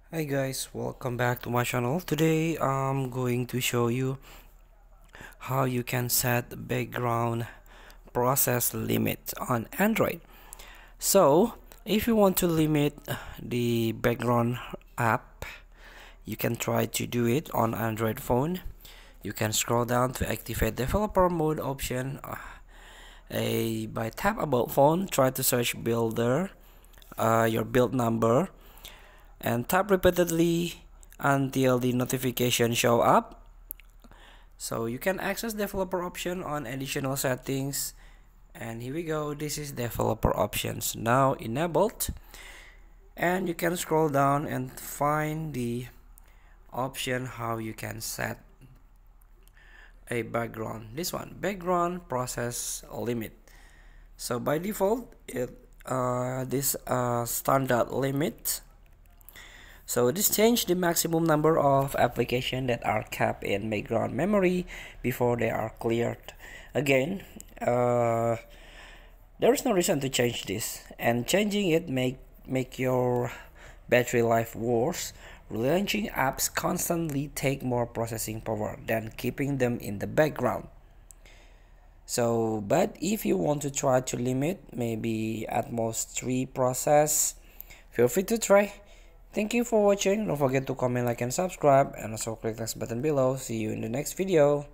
Hi guys, welcome back to my channel. Today I'm going to show you how you can set background process limit on Android. So if you want to limit the background app, you can try to do it on Android phone. You can scroll down to activate developer mode option. By tap about phone, try to search builder, your build number, and tap repeatedly until the notification show up. So you can access developer option on additional settings, and here we go. This is developer options now enabled, and you can scroll down and find the option how you can set a background. This one, background process limit. So by default this standard limit. So this change the maximum number of applications that are kept in background memory before they are cleared. Again, there is no reason to change this, and changing it make your battery life worse. Relaunching apps constantly take more processing power than keeping them in the background. So, but if you want to try to limit maybe at most 3 process, feel free to try. Thank you for watching. Don't forget to comment, like, and subscribe, and also click the next button below. See you in the next video.